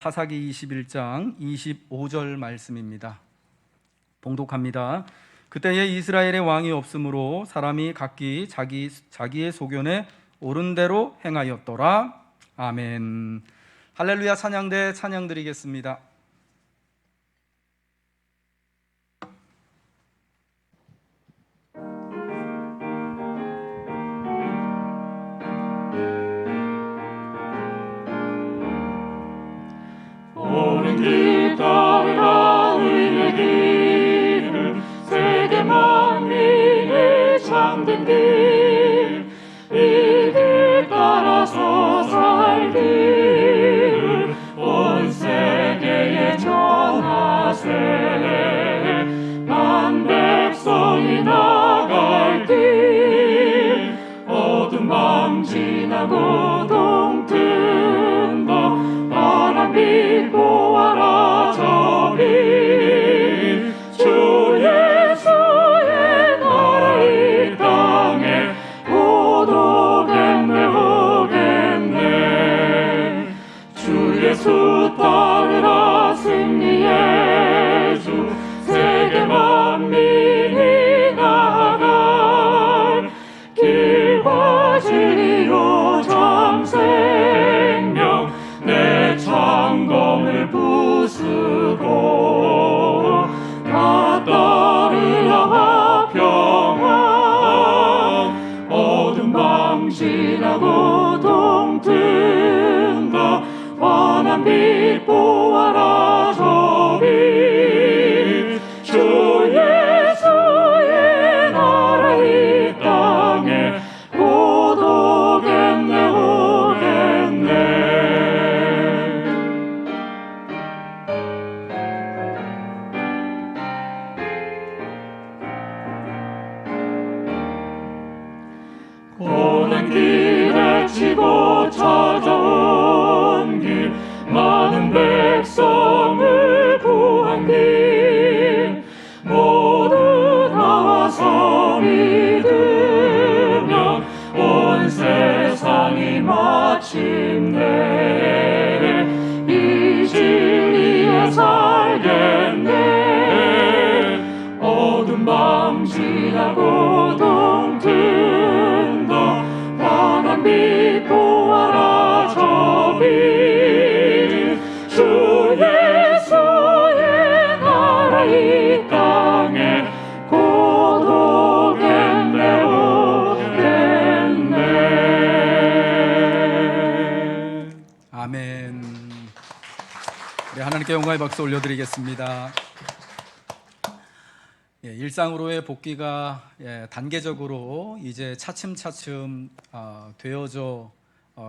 사사기 21장 25절 말씀입니다. 봉독합니다. 그때에 이스라엘의 왕이 없으므로 사람이 각기 자기의 소견에 옳은 대로 행하였더라. 아멘. 할렐루야. 찬양대 찬양 드리겠습니다. 옳은 길 따르라 의의 길을 세계 만민이 참된 길, 이 길 따라서 살기를 온 세계에 전하세. 만 백성이 나갈 길, 어두운 밤 지나고 동튼다. 바람빛 보아라 저 빛, 주 예수의 나라 이 땅에 곧 오겠네 오겠네. 주 예수 따르라 승리의 주, 세계 만민이 나아갈 길과 진리로 참생명, 내 창검을 부수고 다 따르라 평안. 어두운 밤 지나고 동튼다. 환한 빛 보아라 저 빛, 주 예수의 나라 이 땅에 곧 오겠네 오겠네. 고난 길에 치고 찾아온 길, 많은 백성을 구한 길, 모두 나와서 믿으면 온 세상이 마침내 이 진리에 살겠네. 어두운 밤 지나고 동튼다. 환한 빛 보아라 저 빛, 주 예수의 나라 이 땅에 곧 오겠네 오겠네. 아멘. 우리 하나님께 영광의 박수 올려드리겠습니다. 일상으로의 복귀가 단계적으로 이제 차츰차츰 되어져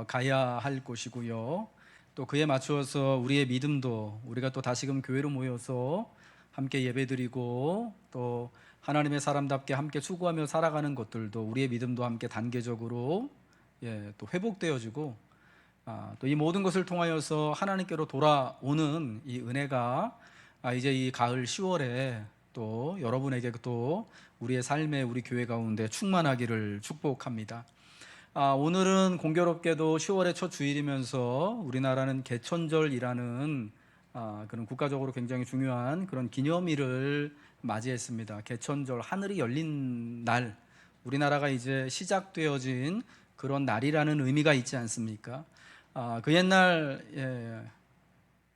가야 할 것이고요. 또 그에 맞추어서 우리의 믿음도, 우리가 또 다시금 교회로 모여서 함께 예배드리고 또 하나님의 사람답게 함께 추구하며 살아가는 것들도, 우리의 믿음도 함께 단계적으로 또 회복되어지고 또 이 모든 것을 통하여서 하나님께로 돌아오는 이 은혜가 이제 이 가을 10월에 또 여러분에게 또 우리의 삶에, 우리 교회 가운데 충만하기를 축복합니다. 오늘은 공교롭게도 10월의 첫 주일이면서 우리나라는 개천절이라는 그런 국가적으로 굉장히 중요한 그런 기념일을 맞이했습니다. 개천절, 하늘이 열린 날, 우리나라가 이제 시작되어진 그런 날이라는 의미가 있지 않습니까? 그 옛날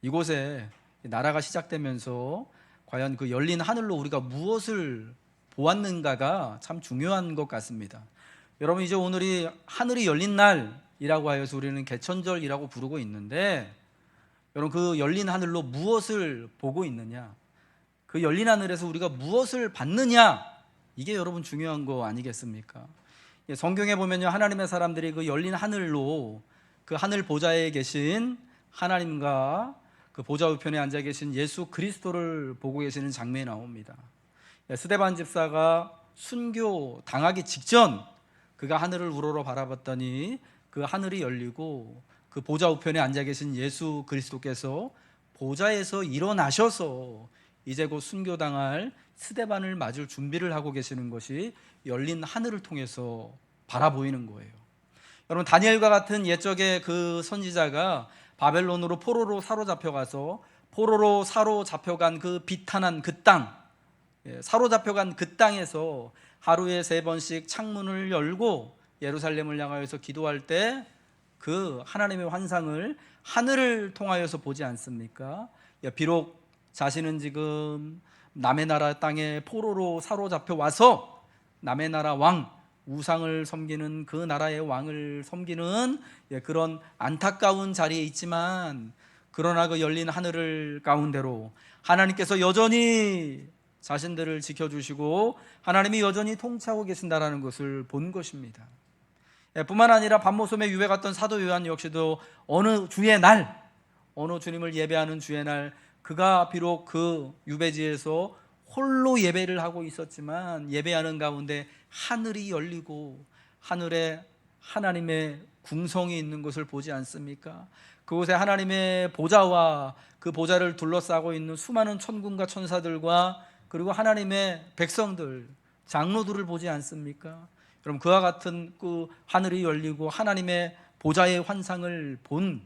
이곳에 나라가 시작되면서 과연 그 열린 하늘로 우리가 무엇을 보았는가가 참 중요한 것 같습니다. 여러분, 이제 오늘이 하늘이 열린 날이라고 하여서 우리는 개천절이라고 부르고 있는데, 여러분, 그 열린 하늘로 무엇을 보고 있느냐, 그 열린 하늘에서 우리가 무엇을 받느냐, 이게 여러분 중요한 거 아니겠습니까? 성경에 보면요, 하나님의 사람들이 그 열린 하늘로 그 하늘 보좌에 계신 하나님과 그 보좌 우편에 앉아 계신 예수 그리스도를 보고 계시는 장면이 나옵니다. 스데반 집사가 순교 당하기 직전 그가 하늘을 우러러 바라봤더니 그 하늘이 열리고 그 보좌 우편에 앉아 계신 예수 그리스도께서 보좌에서 일어나셔서 이제 곧 순교당할 스데반을 맞을 준비를 하고 계시는 것이 열린 하늘을 통해서 바라보이는 거예요. 여러분, 다니엘과 같은 옛적의 그 선지자가 바벨론으로 포로로 사로잡혀가서 포로로 사로잡혀간 그 비탄한 그 땅, 사로잡혀간 그 땅에서 하루에 3번씩 창문을 열고 예루살렘을 향하여서 기도할 때 그 하나님의 환상을 하늘을 통하여서 보지 않습니까? 비록 자신은 지금 남의 나라 땅에 포로로 사로잡혀 와서 남의 나라 왕, 우상을 섬기는 그 나라의 왕을 섬기는 그런 안타까운 자리에 있지만, 그러나 그 열린 하늘 가운데로 하나님께서 여전히 자신들을 지켜주시고 하나님이 여전히 통치하고 계신다라는 것을 본 것입니다. 뿐만 아니라 밤모섬에 유배 갔던 사도 요한 역시도 어느 주의 날, 어느 주님을 예배하는 주의 날, 그가 비록 그 유배지에서 홀로 예배를 하고 있었지만 예배하는 가운데 하늘이 열리고 하늘에 하나님의 궁성이 있는 것을 보지 않습니까? 그곳에 하나님의 보좌와 그 보좌를 둘러싸고 있는 수많은 천군과 천사들과 그리고 하나님의 백성들, 장로들을 보지 않습니까? 여러분, 그와 같은 그 하늘이 열리고 하나님의 보좌의 환상을 본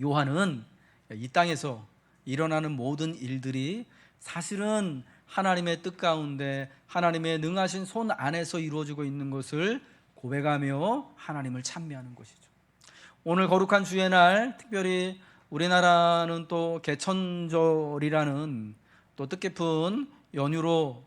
요한은 이 땅에서 일어나는 모든 일들이 사실은 하나님의 뜻 가운데 하나님의 능하신 손 안에서 이루어지고 있는 것을 고백하며 하나님을 찬미하는 것이죠. 오늘 거룩한 주의 날, 특별히 우리나라는 또 개천절이라는 또 뜻깊은 연휴로,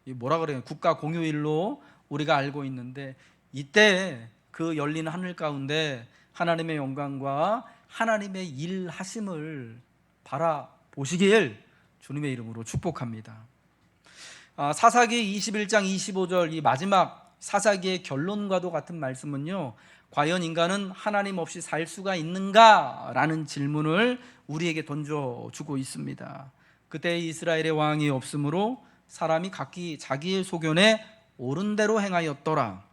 뭐라 그래요? 국가 공휴일로 우리가 알고 있는데, 이때 그 열린 하늘 가운데 하나님의 영광과 하나님의 일하심을 바라보시길 주님의 이름으로 축복합니다. 사사기 21장 25절 이 마지막 사사기의 결론과도 같은 말씀은요, 과연 인간은 하나님 없이 살 수가 있는가? 라는 질문을 우리에게 던져주고 있습니다. 그때 이스라엘의 왕이 없으므로 사람이 각기 자기의 소견에 옳은 대로 행하였더라.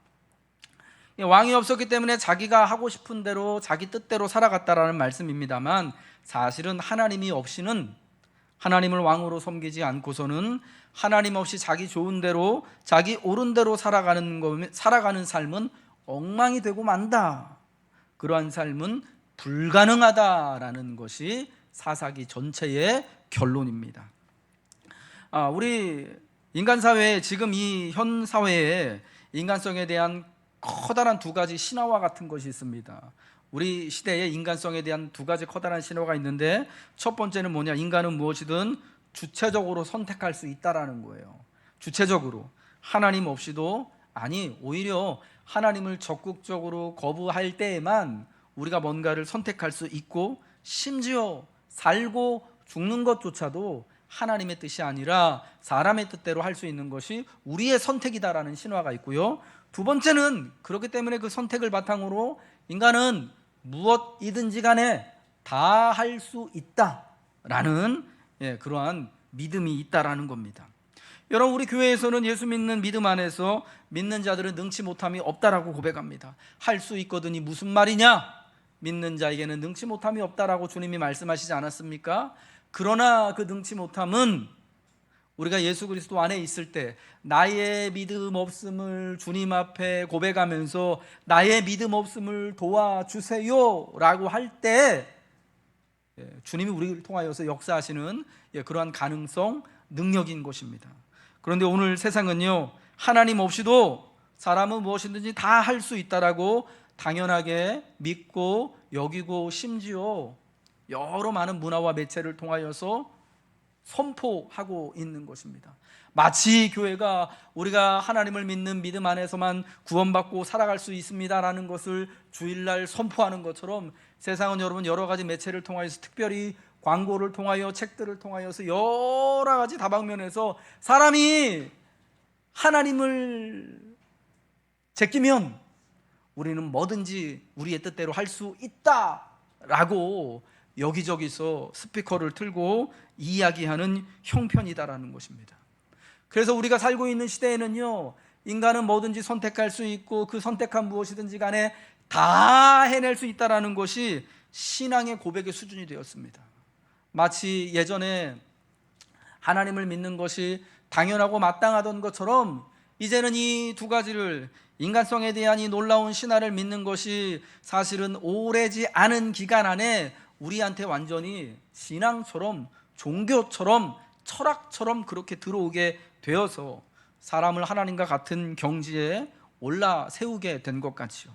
왕이 없었기 때문에 자기가 하고 싶은 대로 자기 뜻대로 살아갔다라는 말씀입니다만, 사실은 하나님이 없이는, 하나님을 왕으로 섬기지 않고서는 하나님 없이 자기 좋은 대로 자기 옳은 대로 살아가는 삶은 엉망이 되고 만다. 그러한 삶은 불가능하다라는 것이 사사기 전체의 결론입니다. 우리 인간 사회에, 지금 이 현 사회에 인간성에 대한 커다란 두 가지 신화와 같은 것이 있습니다. 우리 시대에 인간성에 대한 두 가지 커다란 신화가 있는데, 첫 번째는 뭐냐? 인간은 무엇이든 주체적으로 선택할 수 있다라는 거예요. 주체적으로. 하나님 없이도, 아니 오히려 하나님을 적극적으로 거부할 때에만 우리가 뭔가를 선택할 수 있고, 심지어 살고 죽는 것조차도 하나님의 뜻이 아니라 사람의 뜻대로 할 수 있는 것이 우리의 선택이다라는 신화가 있고요. 두 번째는, 그렇기 때문에 그 선택을 바탕으로 인간은 무엇이든지 간에 다 할 수 있다라는 그러한 믿음이 있다라는 겁니다. 여러분, 우리 교회에서는 예수 믿는 믿음 안에서 믿는 자들은 능치 못함이 없다라고 고백합니다. 할 수 있거든이 무슨 말이냐? 믿는 자에게는 능치 못함이 없다라고 주님이 말씀하시지 않았습니까? 그러나 그 능치 못함은 우리가 예수 그리스도 안에 있을 때 나의 믿음 없음을 주님 앞에 고백하면서 나의 믿음 없음을 도와주세요 라고 할 때 주님이 우리를 통하여서 역사하시는 그러한 가능성, 능력인 것입니다. 그런데 오늘 세상은요, 하나님 없이도 사람은 무엇이든지 다 할 수 있다라고 당연하게 믿고 여기고, 심지어 여러 많은 문화와 매체를 통하여서 선포하고 있는 것입니다. 마치 교회가 우리가 하나님을 믿는 믿음 안에서만 구원받고 살아갈 수 있습니다라는 것을 주일날 선포하는 것처럼, 세상은 여러분 여러 가지 매체를 통하여서, 특별히 광고를 통하여, 책들을 통하여서 여러 가지 다방면에서 사람이 하나님을 제끼면 우리는 뭐든지 우리의 뜻대로 할 수 있다라고 여기저기서 스피커를 틀고 이야기하는 형편이다라는 것입니다. 그래서 우리가 살고 있는 시대에는요, 인간은 뭐든지 선택할 수 있고 그 선택한 무엇이든지 간에 다 해낼 수 있다라는 것이 신앙의 고백의 수준이 되었습니다. 마치 예전에 하나님을 믿는 것이 당연하고 마땅하던 것처럼, 이제는 이 두 가지를, 인간성에 대한 이 놀라운 신화를 믿는 것이 사실은 오래지 않은 기간 안에 우리한테 완전히 신앙처럼, 종교처럼, 철학처럼 그렇게 들어오게 되어서 사람을 하나님과 같은 경지에 올라 세우게 된 것 같지요.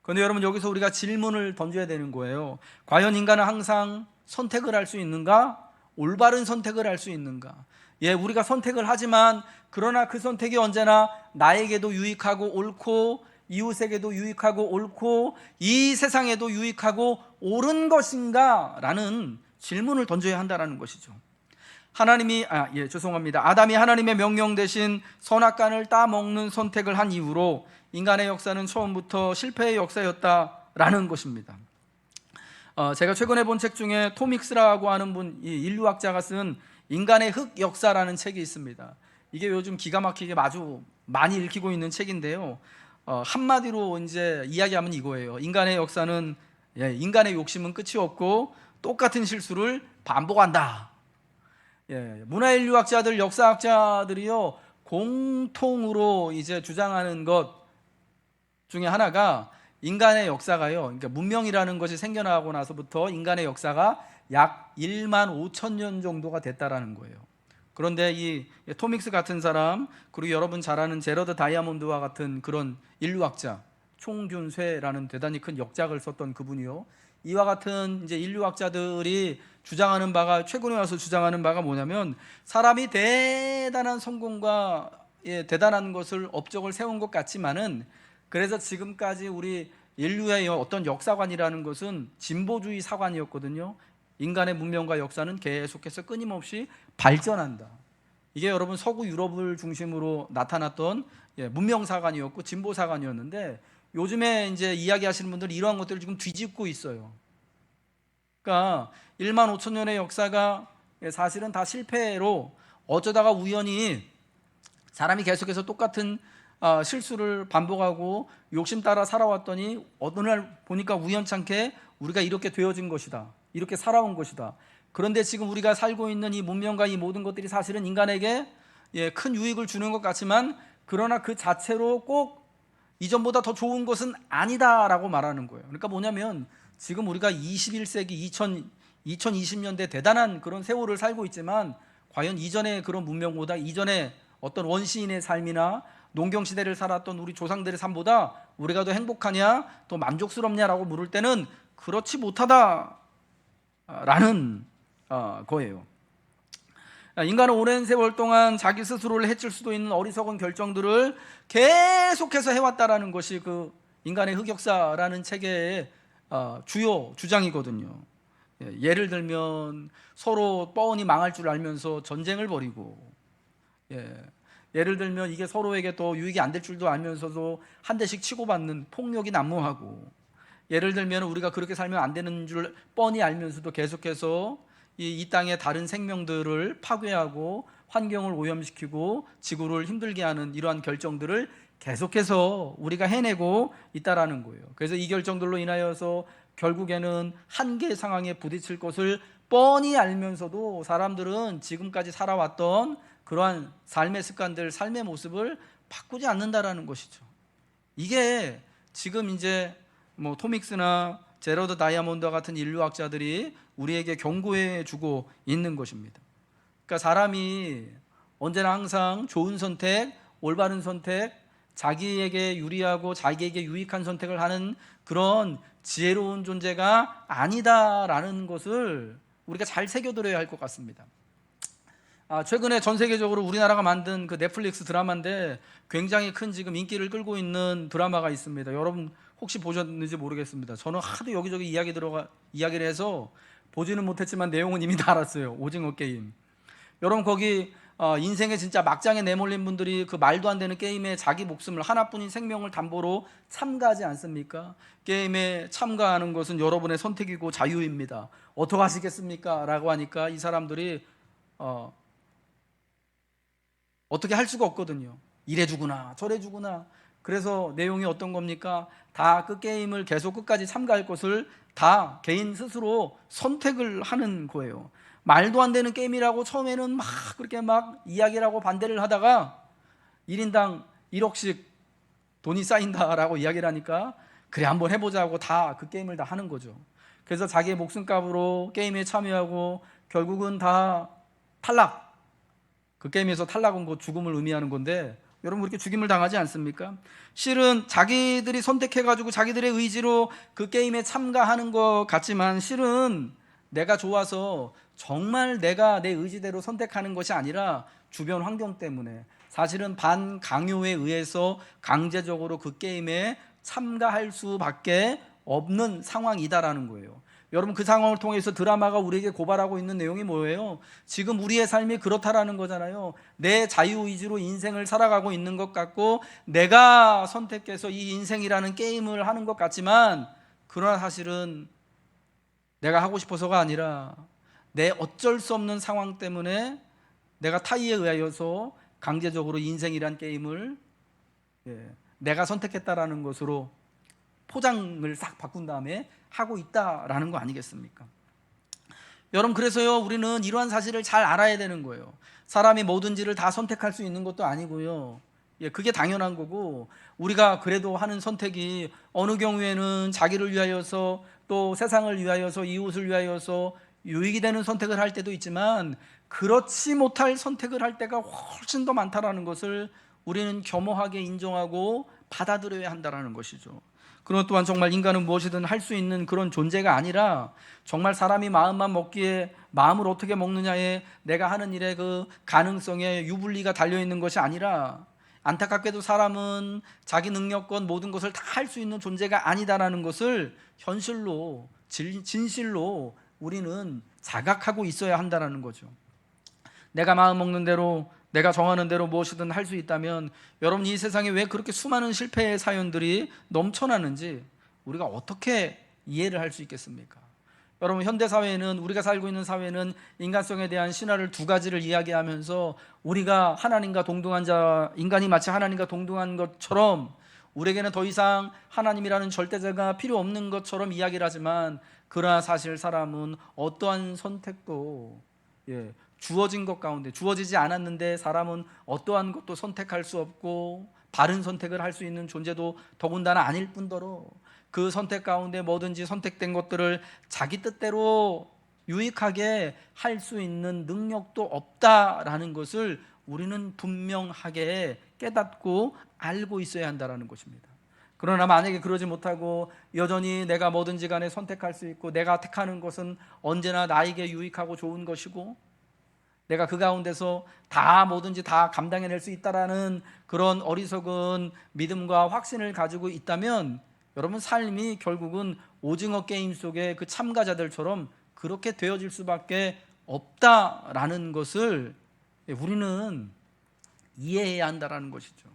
그런데 여러분, 여기서 우리가 질문을 던져야 되는 거예요. 과연 인간은 항상 선택을 할 수 있는가? 올바른 선택을 할 수 있는가? 우리가 선택을 하지만 그러나 그 선택이 언제나 나에게도 유익하고 옳고, 이웃에게도 유익하고 옳고, 이 세상에도 유익하고 옳은 것인가? 라는 질문을 던져야 한다는 것이죠. 아담이 하나님의 명령 대신 선악과를 따먹는 선택을 한 이후로 인간의 역사는 처음부터 실패의 역사였다라는 것입니다. 제가 최근에 본 책 중에 토믹스라고 하는 분, 이 인류학자가 쓴 인간의 흑 역사라는 책이 있습니다. 이게 요즘 기가 막히게 아주 많이 읽히고 있는 책인데요. 한마디로 이제 이야기하면 이거예요. 인간의 역사는, 인간의 욕심은 끝이 없고 똑같은 실수를 반복한다. 문화인류학자들, 역사학자들이요, 공통으로 이제 주장하는 것 중에 하나가 인간의 역사가요, 그러니까 문명이라는 것이 생겨나고 나서부터 인간의 역사가 약 1만 5천 년 정도가 됐다라는 거예요. 그런데 이 토믹스 같은 사람, 그리고 여러분 잘 아는 제러드 다이아몬드와 같은 그런 인류학자, 총균쇠라는 대단히 큰 역작을 썼던 그분이요, 이와 같은 이제 인류학자들이 주장하는 바가, 최근에 와서 주장하는 바가 뭐냐면, 사람이 대단한 성공과 대단한 것을 업적을 세운 것 같지만은, 그래서 지금까지 우리 인류의 어떤 역사관이라는 것은 진보주의 사관이었거든요. 인간의 문명과 역사는 계속해서 끊임없이 발전한다. 이게 여러분 서구 유럽을 중심으로 나타났던 문명사관이었고 진보사관이었는데, 요즘에 이제 이야기하시는 분들이 이러한 것들을 지금 뒤집고 있어요. 그러니까 1만 5천 년의 역사가 사실은 다 실패로, 어쩌다가 우연히 사람이 계속해서 똑같은 실수를 반복하고 욕심 따라 살아왔더니 어느 날 보니까 우연찮게 우리가 이렇게 되어진 것이다, 이렇게 살아온 것이다. 그런데 지금 우리가 살고 있는 이 문명과 이 모든 것들이 사실은 인간에게 큰 유익을 주는 것 같지만, 그러나 그 자체로 꼭 이전보다 더 좋은 것은 아니다라고 말하는 거예요. 그러니까 뭐냐면, 지금 우리가 21세기 2020년대 대단한 그런 세월을 살고 있지만, 과연 이전의 그런 문명보다, 이전의 어떤 원시인의 삶이나 농경시대를 살았던 우리 조상들의 삶보다 우리가 더 행복하냐, 더 만족스럽냐라고 물을 때는 그렇지 못하다라는 거예요. 인간은 오랜 세월 동안 자기 스스로를 해칠 수도 있는 어리석은 결정들을 계속해서 해왔다라는 것이 그 인간의 흑역사라는 책의 주요 주장이거든요. 예를 들면 서로 뻔히 망할 줄 알면서 전쟁을 벌이고, 예를 들면 이게 서로에게 더 유익이 안 될 줄도 알면서도 한 대씩 치고받는 폭력이 난무하고, 예를 들면 우리가 그렇게 살면 안 되는 줄 뻔히 알면서도 계속해서 이 땅의 다른 생명들을 파괴하고 환경을 오염시키고 지구를 힘들게 하는 이러한 결정들을 계속해서 우리가 해내고 있다라는 거예요. 그래서 이 결정들로 인하여서 결국에는 한계 상황에 부딪힐 것을 뻔히 알면서도 사람들은 지금까지 살아왔던 그러한 삶의 습관들, 삶의 모습을 바꾸지 않는다라는 것이죠. 이게 지금 이제 토믹스나 제러드 다이아몬드와 같은 인류학자들이 우리에게 경고해 주고 있는 것입니다. 그러니까 사람이 언제나 항상 좋은 선택, 올바른 선택, 자기에게 유리하고 자기에게 유익한 선택을 하는 그런 지혜로운 존재가 아니다라는 것을 우리가 잘 새겨들어야 할 것 같습니다. 최근에 전 세계적으로 우리나라가 만든 그 넷플릭스 드라마인데 굉장히 큰 지금 인기를 끌고 있는 드라마가 있습니다. 여러분 혹시 보셨는지 모르겠습니다. 저는 하도 여기저기 이야기를 해서 보지는 못했지만 내용은 이미 다 알았어요. 오징어 게임. 여러분 거기 인생의 진짜 막장에 내몰린 분들이 그 말도 안 되는 게임에 자기 목숨을, 하나뿐인 생명을 담보로 참가하지 않습니까? 게임에 참가하는 것은 여러분의 선택이고 자유입니다. 어떻게 하시겠습니까? 라고 하니까 이 사람들이 어떻게 할 수가 없거든요. 이래 주구나 저래 주구나. 그래서 내용이 어떤 겁니까? 다 그 게임을 계속 끝까지 참가할 것을 다 개인 스스로 선택을 하는 거예요. 말도 안 되는 게임이라고 처음에는 그렇게 이야기를 하고 반대를 하다가 1인당 1억씩 돈이 쌓인다라고 이야기를 하니까 그래 한번 해보자고 다 그 게임을 다 하는 거죠. 그래서 자기의 목숨값으로 게임에 참여하고 결국은 다 탈락. 그 게임에서 탈락은 곧 죽음을 의미하는 건데 여러분 그렇게 죽임을 당하지 않습니까? 실은 자기들이 선택해가지고 자기들의 의지로 그 게임에 참가하는 것 같지만 실은 내가 좋아서 정말 내가 내 의지대로 선택하는 것이 아니라 주변 환경 때문에 사실은 반강요에 의해서 강제적으로 그 게임에 참가할 수밖에 없는 상황이다라는 거예요. 여러분 그 상황을 통해서 드라마가 우리에게 고발하고 있는 내용이 뭐예요? 지금 우리의 삶이 그렇다라는 거잖아요. 내 자유의지로 인생을 살아가고 있는 것 같고 내가 선택해서 이 인생이라는 게임을 하는 것 같지만 그러나 사실은 내가 하고 싶어서가 아니라 내 어쩔 수 없는 상황 때문에 내가 타의에 의하여서 강제적으로 인생이란 게임을 내가 선택했다라는 것으로 포장을 싹 바꾼 다음에 하고 있다라는 거 아니겠습니까? 여러분 그래서요 우리는 이러한 사실을 잘 알아야 되는 거예요. 사람이 뭐든지를 다 선택할 수 있는 것도 아니고요. 그게 당연한 거고 우리가 그래도 하는 선택이 어느 경우에는 자기를 위하여서 또 세상을 위하여서 이웃을 위하여서 유익이 되는 선택을 할 때도 있지만 그렇지 못할 선택을 할 때가 훨씬 더 많다라는 것을 우리는 겸허하게 인정하고 받아들여야 한다라는 것이죠. 그것 또한 정말 인간은 무엇이든 할 수 있는 그런 존재가 아니라 정말 사람이 마음만 먹기에 마음을 어떻게 먹느냐에 내가 하는 일의 그 가능성에 유불리가 달려있는 것이 아니라 안타깝게도 사람은 자기 능력권 모든 것을 다 할 수 있는 존재가 아니다라는 것을 현실로 진실로 우리는 자각하고 있어야 한다는 거죠. 내가 마음 먹는 대로 내가 정하는 대로 무엇이든 할 수 있다면 여러분 이 세상에 왜 그렇게 수많은 실패의 사연들이 넘쳐나는지 우리가 어떻게 이해를 할 수 있겠습니까? 여러분 현대사회는 우리가 살고 있는 사회는 인간성에 대한 신화를 두 가지를 이야기하면서 우리가 하나님과 동등한 자, 인간이 마치 하나님과 동등한 것처럼 우리에게는 더 이상 하나님이라는 절대자가 필요 없는 것처럼 이야기를 하지만 그러나 사실 사람은 어떠한 선택도 주어진 것 가운데 주어지지 않았는데 사람은 어떠한 것도 선택할 수 없고 바른 선택을 할 수 있는 존재도 더군다나 아닐 뿐더러 그 선택 가운데 뭐든지 선택된 것들을 자기 뜻대로 유익하게 할 수 있는 능력도 없다라는 것을 우리는 분명하게 깨닫고 알고 있어야 한다는 것입니다. 그러나 만약에 그러지 못하고 여전히 내가 뭐든지 간에 선택할 수 있고 내가 택하는 것은 언제나 나에게 유익하고 좋은 것이고 내가 그 가운데서 다 뭐든지 다 감당해낼 수 있다라는 그런 어리석은 믿음과 확신을 가지고 있다면 여러분 삶이 결국은 오징어 게임 속의 그 참가자들처럼 그렇게 되어질 수밖에 없다라는 것을 우리는 이해해야 한다라는 것이죠.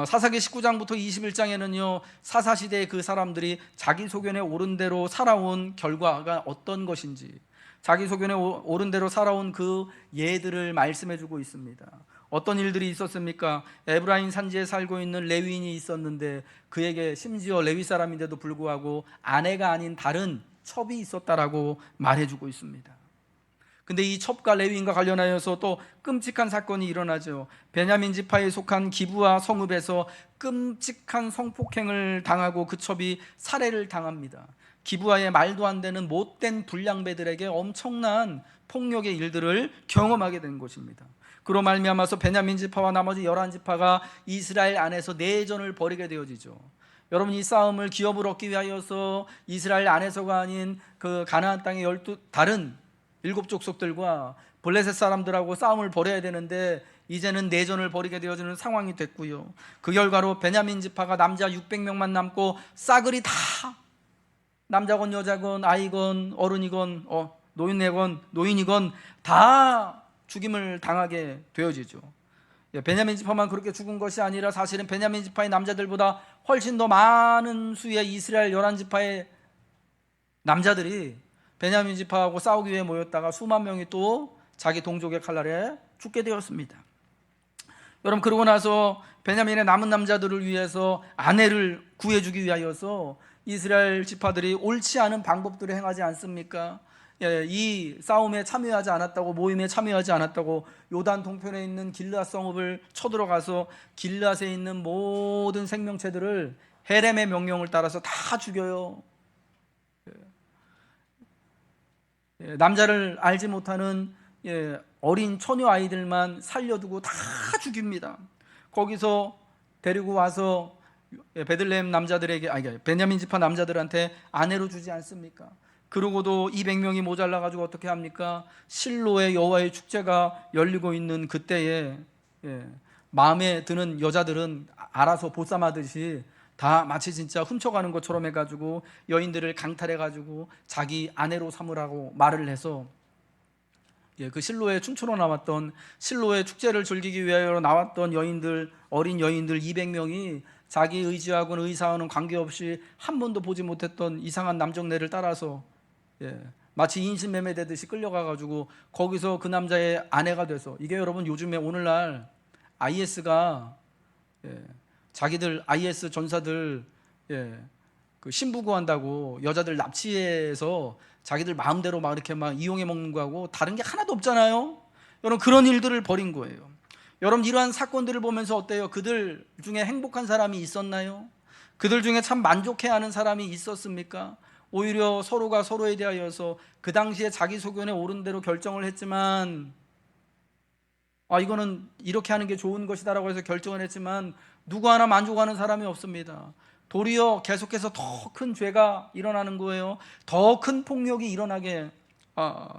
사사기 19장부터 21장에는요 사사시대의 그 사람들이 자기 소견에 옳은 대로 살아온 결과가 어떤 것인지 자기 소견에 옳은 대로 살아온 그 예들을 말씀해 주고 있습니다. 어떤 일들이 있었습니까? 에브라임 산지에 살고 있는 레위인이 있었는데 그에게 심지어 레위 사람인데도 불구하고 아내가 아닌 다른 첩이 있었다라고 말해주고 있습니다. 근데 이 첩과 레위인과 관련하여서 또 끔찍한 사건이 일어나죠. 베냐민 지파에 속한 기브아 성읍에서 끔찍한 성폭행을 당하고 그 첩이 살해를 당합니다. 기브아의 말도 안 되는 못된 불량배들에게 엄청난 폭력의 일들을 경험하게 된 것입니다. 그로 말미암아서 베냐민 지파와 나머지 11지파가 이스라엘 안에서 내전을 벌이게 되어지죠. 여러분 이 싸움을 기업을 얻기 위하여서 이스라엘 안에서가 아닌 그 가나안 땅의 다른 7족속들과 블레셋 사람들하고 싸움을 벌여야 되는데 이제는 내전을 벌이게 되어지는 상황이 됐고요. 그 결과로 베냐민 지파가 남자 600명만 남고 싸그리 다 남자건 여자건 아이건 어른이건 노인이건 다 죽임을 당하게 되어지죠. 베냐민 지파만 그렇게 죽은 것이 아니라 사실은 베냐민 지파의 남자들보다 훨씬 더 많은 수의 이스라엘 11지파의 남자들이 베냐민 지파하고 싸우기 위해 모였다가 수만 명이 또 자기 동족의 칼날에 죽게 되었습니다. 여러분 그러고 나서 베냐민의 남은 남자들을 위해서 아내를 구해주기 위하여서 이스라엘 지파들이 옳지 않은 방법들을 행하지 않습니까? 이 싸움에 참여하지 않았다고, 모임에 참여하지 않았다고 요단 동편에 있는 길르앗 성읍을 쳐들어가서 길르앗에 있는 모든 생명체들을 헤렘의 명령을 따라서 다 죽여요. 남자를 알지 못하는 어린 처녀 아이들만 살려두고 다 죽입니다. 거기서 데리고 와서 베들레헴 남자들에게, 베냐민 지파 남자들한테 아내로 주지 않습니까? 그러고도 200명이 모자라 가지고 어떻게 합니까? 실로의 여호와의 축제가 열리고 있는 그때에 마음에 드는 여자들은 알아서 보쌈하듯이 다 마치 진짜 훔쳐가는 것처럼 해가지고 여인들을 강탈해가지고 자기 아내로 삼으라고 말을 해서 그 실로에 춤추러 나왔던, 실로의 축제를 즐기기 위하여 나왔던 여인들, 어린 여인들 200명이 자기 의지하고는 의사와는 관계없이 한 번도 보지 못했던 이상한 남정네를 따라서 마치 인신매매되듯이 끌려가가지고 거기서 그 남자의 아내가 돼서, 이게 여러분 요즘에 오늘날 IS가 자기들 IS 전사들 그 신부 구한다고 여자들 납치해서 자기들 마음대로 막 이렇게 막 이용해 먹는 거하고 다른 게 하나도 없잖아요. 여러분 그런 일들을 벌인 거예요. 여러분 이러한 사건들을 보면서 어때요? 그들 중에 행복한 사람이 있었나요? 그들 중에 참 만족해하는 사람이 있었습니까? 오히려 서로가 서로에 대하여서 그 당시에 자기 소견에 옳은 대로 결정을 했지만, 이거는 이렇게 하는 게 좋은 것이다라고 해서 결정을 했지만 누구 하나 만족하는 사람이 없습니다. 도리어 계속해서 더 큰 죄가 일어나는 거예요. 더 큰 폭력이 일어나게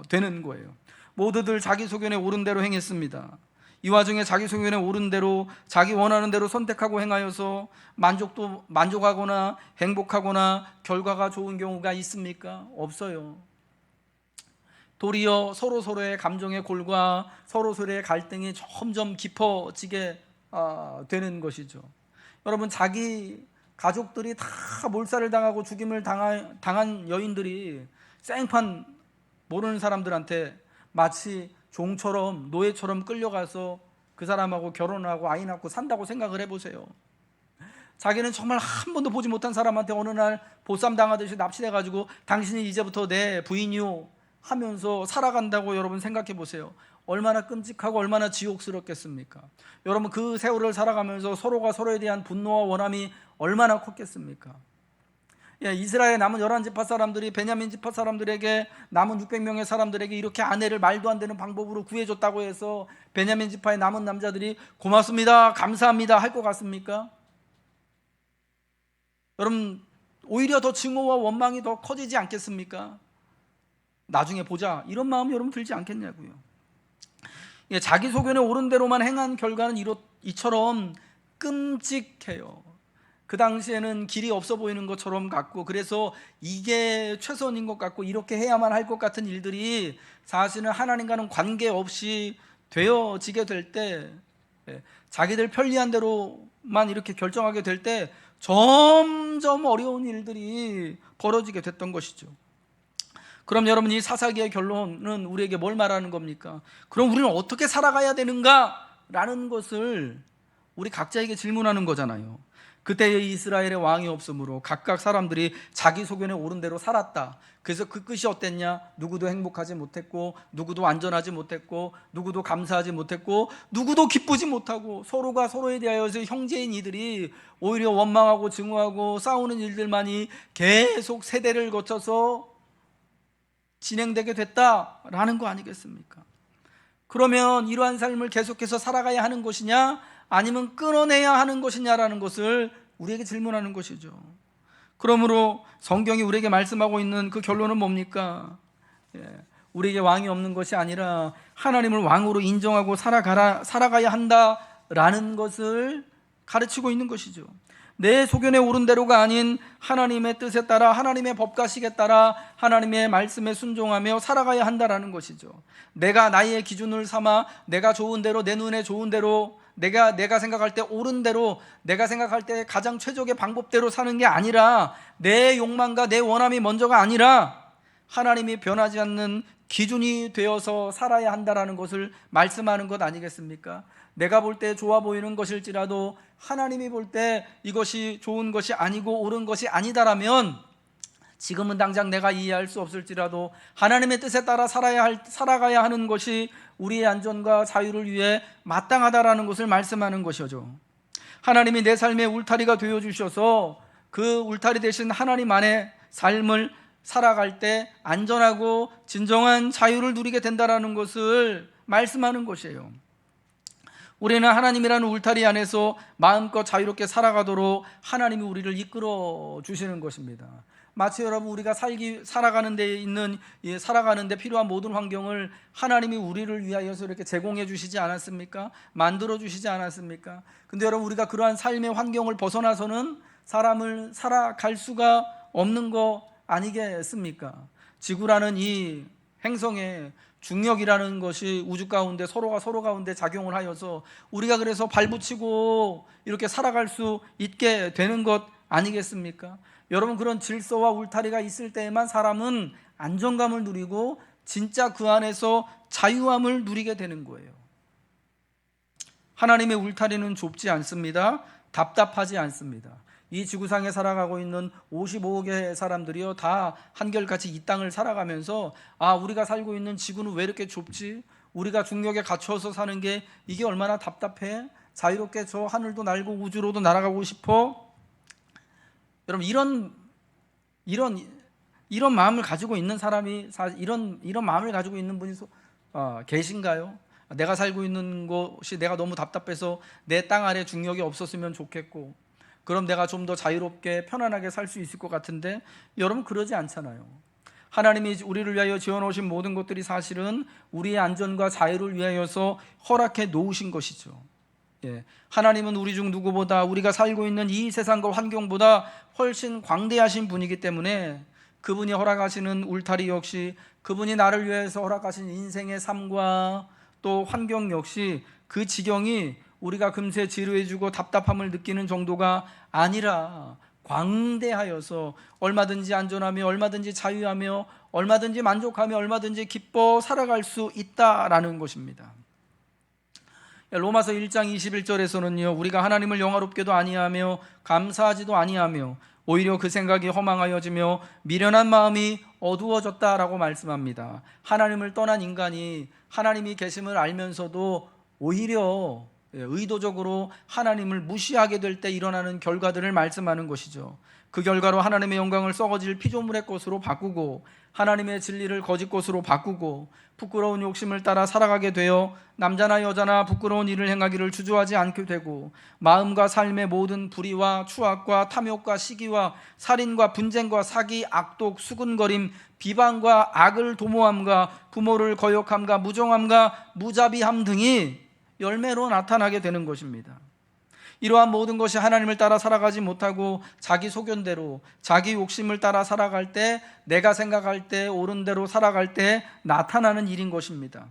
되는 거예요. 모두들 자기 소견에 옳은 대로 행했습니다. 이 와중에 자기 소견에 옳은 대로 자기 원하는 대로 선택하고 행하여서 만족하거나 행복하거나 결과가 좋은 경우가 있습니까? 없어요. 도리어 서로서로의 감정의 골과 서로서로의 갈등이 점점 깊어지게 되는 것이죠. 여러분 자기 가족들이 다 몰살을 당하고 죽임을 당한 여인들이 생판 모르는 사람들한테 마치 종처럼 노예처럼 끌려가서 그 사람하고 결혼하고 아이 낳고 산다고 생각을 해보세요. 자기는 정말 한 번도 보지 못한 사람한테 어느 날 보쌈 당하듯이 납치돼가지고 당신이 이제부터 내 부인이요 하면서 살아간다고 여러분 생각해 보세요. 얼마나 끔찍하고 얼마나 지옥스럽겠습니까? 여러분 그 세월을 살아가면서 서로가 서로에 대한 분노와 원함이 얼마나 컸겠습니까? 이스라엘 남은 11지파 사람들이 베냐민 지파 사람들에게, 남은 600명의 사람들에게 이렇게 아내를 말도 안 되는 방법으로 구해줬다고 해서 베냐민 지파의 남은 남자들이 고맙습니다, 감사합니다 할 것 같습니까? 여러분 오히려 더 증오와 원망이 더 커지지 않겠습니까? 나중에 보자 이런 마음이 여러분 들지 않겠냐고요. 자기 소견에 옳은 대로만 행한 결과는 이처럼 끔찍해요. 그 당시에는 길이 없어 보이는 것처럼 같고, 그래서 이게 최선인 것 같고 이렇게 해야만 할 것 같은 일들이 사실은 하나님과는 관계없이 되어지게 될 때, 자기들 편리한 대로만 이렇게 결정하게 될 때 점점 어려운 일들이 벌어지게 됐던 것이죠. 그럼 여러분 이 사사기의 결론은 우리에게 뭘 말하는 겁니까? 그럼 우리는 어떻게 살아가야 되는가? 라는 것을 우리 각자에게 질문하는 거잖아요. 그때의 이스라엘의 왕이 없으므로 각각 사람들이 자기 소견에 옳은 대로 살았다. 그래서 그 끝이 어땠냐? 누구도 행복하지 못했고, 누구도 안전하지 못했고, 누구도 감사하지 못했고, 누구도 기쁘지 못하고, 서로가 서로에 대하여서 형제인 이들이 오히려 원망하고 증오하고 싸우는 일들만이 계속 세대를 거쳐서 진행되게 됐다라는 거 아니겠습니까? 그러면 이러한 삶을 계속해서 살아가야 하는 것이냐, 아니면 끊어내야 하는 것이냐라는 것을 우리에게 질문하는 것이죠. 그러므로 성경이 우리에게 말씀하고 있는 그 결론은 뭡니까? 우리에게 왕이 없는 것이 아니라 하나님을 왕으로 인정하고 살아가야 한다라는 것을 가르치고 있는 것이죠. 내 소견에 옳은 대로가 아닌 하나님의 뜻에 따라, 하나님의 법가식에 따라 하나님의 말씀에 순종하며 살아가야 한다라는 것이죠. 내가 나의 기준을 삼아 내가 좋은 대로, 내 눈에 좋은 대로, 내가 생각할 때 옳은 대로, 내가 생각할 때 가장 최적의 방법대로 사는 게 아니라, 내 욕망과 내 원함이 먼저가 아니라 하나님이 변하지 않는 기준이 되어서 살아야 한다라는 것을 말씀하는 것 아니겠습니까? 내가 볼 때 좋아 보이는 것일지라도 하나님이 볼 때 이것이 좋은 것이 아니고 옳은 것이 아니다라면 지금은 당장 내가 이해할 수 없을지라도 하나님의 뜻에 따라 살아가야 하는 것이 우리의 안전과 자유를 위해 마땅하다라는 것을 말씀하는 것이죠. 하나님이 내 삶의 울타리가 되어주셔서 그 울타리 대신 하나님 안에 삶을 살아갈 때 안전하고 진정한 자유를 누리게 된다는 것을 말씀하는 것이에요. 우리는 하나님이라는 울타리 안에서 마음껏 자유롭게 살아가도록 하나님이 우리를 이끌어 주시는 것입니다. 마치 여러분, 우리가 살아가는 데 필요한 모든 환경을 하나님이 우리를 위하여서 이렇게 제공해 주시지 않았습니까? 만들어 주시지 않았습니까? 근데 여러분, 우리가 그러한 삶의 환경을 벗어나서는 사람을 살아갈 수가 없는 거 아니겠습니까? 지구라는 이 행성에 중력이라는 것이 우주 가운데 서로가 서로 가운데 작용을 하여서 우리가 그래서 발붙이고 이렇게 살아갈 수 있게 되는 것 아니겠습니까? 여러분, 그런 질서와 울타리가 있을 때에만 사람은 안정감을 누리고 진짜 그 안에서 자유함을 누리게 되는 거예요. 하나님의 울타리는 좁지 않습니다. 답답하지 않습니다. 이 지구상에 살아가고 있는 55억의 사람들이요, 다 한결같이 이 땅을 살아가면서 우리가 살고 있는 지구는 왜 이렇게 좁지? 우리가 중력에 갇혀서 사는 게 이게 얼마나 답답해? 자유롭게 저 하늘도 날고 우주로도 날아가고 싶어? 여러분, 이런 마음을 가지고 있는 사람이 이런 마음을 가지고 있는 분이 계신가요? 내가 살고 있는 곳이 내가 너무 답답해서 내 땅 아래 중력이 없었으면 좋겠고, 그럼 내가 좀 더 자유롭게 편안하게 살 수 있을 것 같은데, 여러분 그러지 않잖아요. 하나님이 우리를 위하여 지어놓으신 모든 것들이 사실은 우리의 안전과 자유를 위하여서 허락해 놓으신 것이죠. 하나님은 우리 중 누구보다 우리가 살고 있는 이 세상과 환경보다 훨씬 광대하신 분이기 때문에 그분이 허락하시는 울타리 역시, 그분이 나를 위해서 허락하신 인생의 삶과 또 환경 역시 그 지경이 우리가 금세 지루해지고 답답함을 느끼는 정도가 아니라 광대하여서 얼마든지 안전하며 얼마든지 자유하며 얼마든지 만족하며 얼마든지 기뻐 살아갈 수 있다라는 것입니다. 로마서 1장 21절에서는요, 우리가 하나님을 영화롭게도 아니하며 감사하지도 아니하며 오히려 그 생각이 허망하여지며 미련한 마음이 어두워졌다라고 말씀합니다. 하나님을 떠난 인간이 하나님이 계심을 알면서도 오히려 의도적으로 하나님을 무시하게 될 때 일어나는 결과들을 말씀하는 것이죠. 그 결과로 하나님의 영광을 썩어질 피조물의 것으로 바꾸고 하나님의 진리를 거짓 것으로 바꾸고 부끄러운 욕심을 따라 살아가게 되어 남자나 여자나 부끄러운 일을 행하기를 주저하지 않게 되고 마음과 삶의 모든 불의와 추악과 탐욕과 시기와 살인과 분쟁과 사기, 악독, 수군거림, 비방과 악을 도모함과 부모를 거역함과 무정함과 무자비함 등이 열매로 나타나게 되는 것입니다. 이러한 모든 것이 하나님을 따라 살아가지 못하고 자기 소견대로 자기 욕심을 따라 살아갈 때, 내가 생각할 때 옳은 대로 살아갈 때 나타나는 일인 것입니다.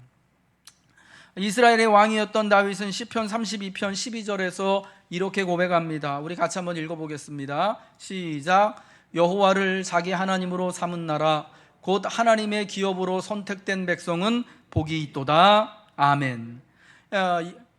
이스라엘의 왕이었던 다윗은 시편 32편 12절에서 이렇게 고백합니다. 우리 같이 한번 읽어보겠습니다. 시작. 여호와를 자기 하나님으로 삼은 나라 곧 하나님의 기업으로 선택된 백성은 복이 있도다. 아멘.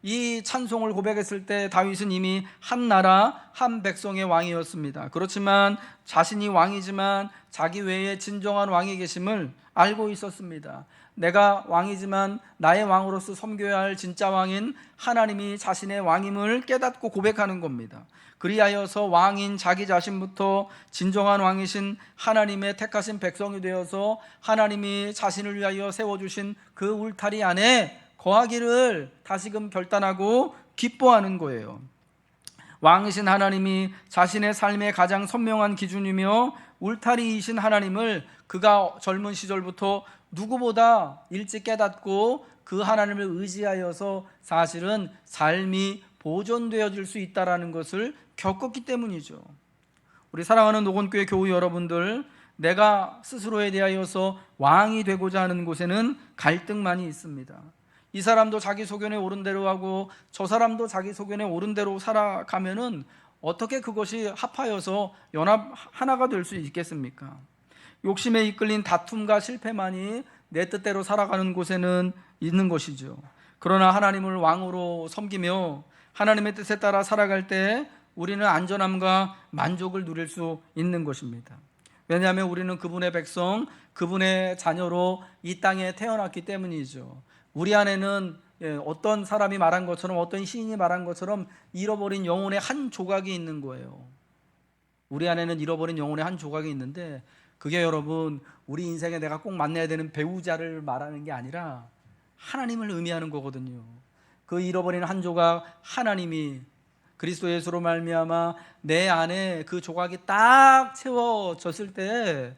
이 찬송을 고백했을 때 다윗은 이미 한 나라 한 백성의 왕이었습니다. 그렇지만 자신이 왕이지만 자기 외에 진정한 왕이 계심을 알고 있었습니다. 내가 왕이지만 나의 왕으로서 섬겨야 할 진짜 왕인 하나님이 자신의 왕임을 깨닫고 고백하는 겁니다. 그리하여서 왕인 자기 자신부터 진정한 왕이신 하나님의 택하신 백성이 되어서 하나님이 자신을 위하여 세워주신 그 울타리 안에 거하기를 다시금 결단하고 기뻐하는 거예요. 왕이신 하나님이 자신의 삶의 가장 선명한 기준이며 울타리이신 하나님을 그가 젊은 시절부터 누구보다 일찍 깨닫고 그 하나님을 의지하여서 사실은 삶이 보존되어질 수 있다는 것을 겪었기 때문이죠. 우리 사랑하는 노건교회 교우 여러분들, 내가 스스로에 대하여서 왕이 되고자 하는 곳에는 갈등만이 있습니다. 이 사람도 자기 소견에 옳은 대로 하고 저 사람도 자기 소견에 옳은 대로 살아가면은 어떻게 그것이 합하여서 연합 하나가 될 수 있겠습니까? 욕심에 이끌린 다툼과 실패만이 내 뜻대로 살아가는 곳에는 있는 것이죠. 그러나 하나님을 왕으로 섬기며 하나님의 뜻에 따라 살아갈 때 우리는 안전함과 만족을 누릴 수 있는 것입니다. 왜냐하면 우리는 그분의 백성, 그분의 자녀로 이 땅에 태어났기 때문이죠. 우리 안에는 어떤 사람이 말한 것처럼, 어떤 시인이 말한 것처럼 잃어버린 영혼의 한 조각이 있는 거예요. 우리 안에는 잃어버린 영혼의 한 조각이 있는데, 그게 여러분 우리 인생에 내가 꼭 만나야 되는 배우자를 말하는 게 아니라 하나님을 의미하는 거거든요. 그 잃어버린 한 조각, 하나님이 그리스도 예수로 말미암아 내 안에 그 조각이 딱 채워졌을 때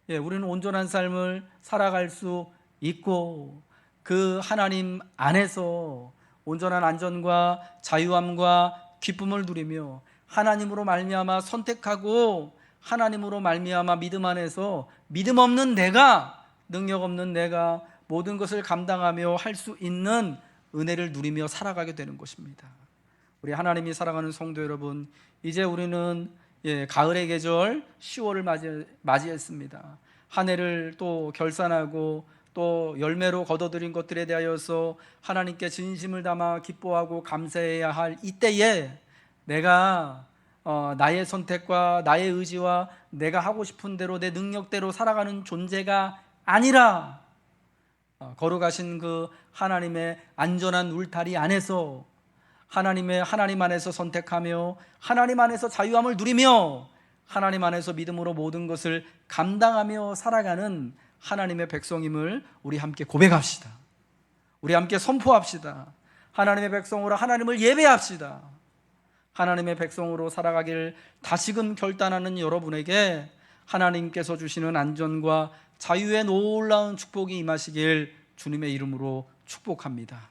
우리는 온전한 삶을 살아갈 수 있고, 그 하나님 안에서 온전한 안전과 자유함과 기쁨을 누리며 하나님으로 말미암아 선택하고, 하나님으로 말미암아 믿음 안에서 믿음 없는 내가, 능력 없는 내가 모든 것을 감당하며 할 수 있는 은혜를 누리며 살아가게 되는 것입니다. 우리 하나님이 사랑하는 성도 여러분, 이제 우리는 가을의 계절 10월을 맞이했습니다. 한 해를 또 결산하고 또 열매로 거둬들인 것들에 대하여서 하나님께 진심을 담아 기뻐하고 감사해야 할 이때에 내가 나의 선택과 나의 의지와 내가 하고 싶은 대로 내 능력대로 살아가는 존재가 아니라 걸어가신 그 하나님의 안전한 울타리 안에서 하나님 안에서 선택하며 하나님 안에서 자유함을 누리며 하나님 안에서 믿음으로 모든 것을 감당하며 살아가는 하나님의 백성임을 우리 함께 고백합시다. 우리 함께 선포합시다. 하나님의 백성으로 하나님을 예배합시다. 하나님의 백성으로 살아가길 다시금 결단하는 여러분에게 하나님께서 주시는 안전과 자유의 놀라운 축복이 임하시길 주님의 이름으로 축복합니다.